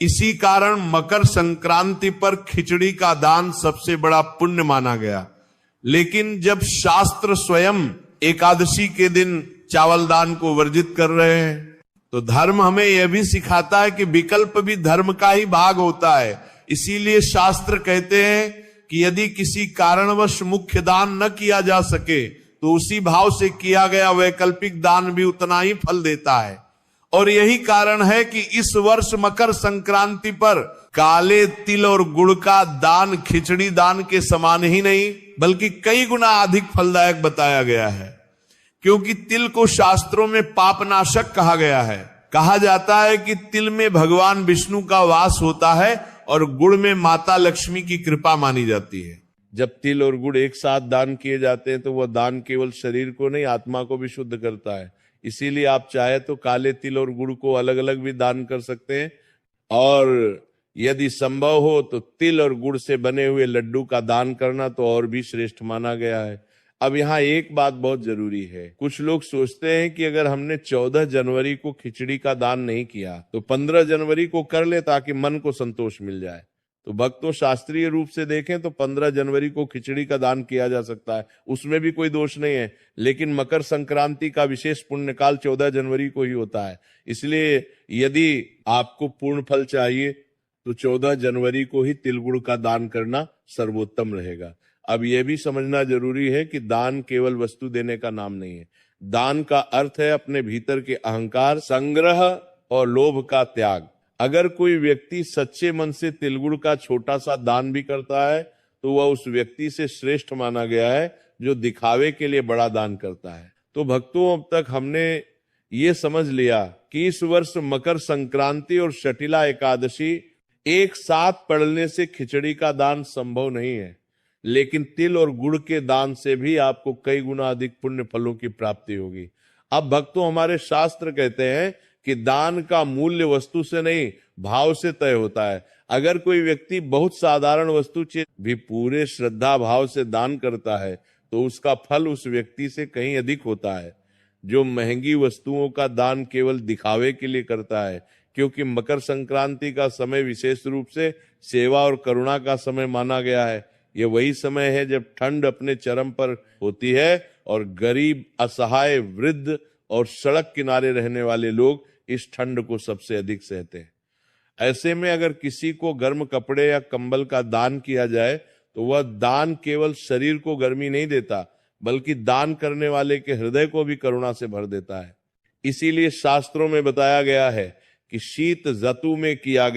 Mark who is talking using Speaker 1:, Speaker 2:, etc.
Speaker 1: इसी कारण मकर संक्रांति पर खिचड़ी का दान सबसे बड़ा पुण्य माना गया। लेकिन जब शास्त्र स्वयं एकादशी के दिन चावल दान को वर्जित कर रहे हैं, तो धर्म हमें यह भी सिखाता है कि विकल्प भी धर्म का ही भाग होता है। इसीलिए शास्त्र कहते हैं कि यदि किसी कारणवश मुख्य दान न किया जा सके तो उसी भाव से किया गया वैकल्पिक दान भी उतना ही फल देता है। और यही कारण है कि इस वर्ष मकर संक्रांति पर काले तिल और गुड़ का दान खिचड़ी दान के समान ही नहीं बल्कि कई गुना अधिक फलदायक बताया गया है। क्योंकि तिल को शास्त्रों में पापनाशक कहा गया है। कहा जाता है कि तिल में भगवान विष्णु का वास होता है और गुड़ में माता लक्ष्मी की कृपा मानी जाती है। जब तिल और गुड़ एक साथ दान किए जाते हैं तो वह दान केवल शरीर को नहीं आत्मा को भी शुद्ध करता है। इसीलिए आप चाहे तो काले तिल और गुड़ को अलग अलग भी दान कर सकते हैं, और यदि संभव हो तो तिल और गुड़ से बने हुए लड्डू का दान करना तो और भी श्रेष्ठ माना गया है। अब यहाँ एक बात बहुत जरूरी है। कुछ लोग सोचते हैं कि अगर हमने 14 जनवरी को खिचड़ी का दान नहीं किया तो 15 जनवरी को कर ले ताकि मन को संतोष मिल जाए। तो भक्तों, शास्त्रीय रूप से देखें तो 15 जनवरी को खिचड़ी का दान किया जा सकता है, उसमें भी कोई दोष नहीं है। लेकिन मकर संक्रांति का विशेष पुण्यकाल 14 जनवरी को ही होता है। इसलिए यदि आपको पूर्ण फल चाहिए तो 14 जनवरी को ही तिल गुड़ का दान करना सर्वोत्तम रहेगा। अब यह भी समझना जरूरी है कि दान केवल वस्तु देने का नाम नहीं है। दान का अर्थ है अपने भीतर के अहंकार, संग्रह और लोभ का त्याग। अगर कोई व्यक्ति सच्चे मन से तिलगुड़ का छोटा सा दान भी करता है तो वह उस व्यक्ति से श्रेष्ठ माना गया है जो दिखावे के लिए बड़ा दान करता है। तो भक्तों, अब तक हमने ये समझ लिया कि इस वर्ष मकर संक्रांति और शटिला एकादशी एक साथ पड़ने से खिचड़ी का दान संभव नहीं है, लेकिन तिल और गुड़ के दान से भी आपको कई गुना अधिक पुण्य फलों की प्राप्ति होगी। अब भक्तों, हमारे शास्त्र कहते हैं कि दान का मूल्य वस्तु से नहीं भाव से तय होता है। अगर कोई व्यक्ति बहुत साधारण वस्तु भी पूरे श्रद्धा भाव से दान करता है तो उसका फल उस व्यक्ति से कहीं अधिक होता है जो महंगी वस्तुओं का दान केवल दिखावे के लिए करता है। क्योंकि मकर संक्रांति का समय विशेष रूप से सेवा और करुणा का समय माना गया है। ये वही समय है जब ठंड अपने चरम पर होती है और गरीब, असहाय, वृद्ध और सड़क किनारे रहने वाले लोग इस ठंड को सबसे अधिक सहते हैं। ऐसे में अगर किसी को गर्म कपड़े या कंबल का दान किया जाए तो वह दान केवल शरीर को गर्मी नहीं देता बल्कि दान करने वाले के हृदय को भी करुणा से भर देता है। इसीलिए शास्त्रों में बताया गया है कि शीत ऋतु में किया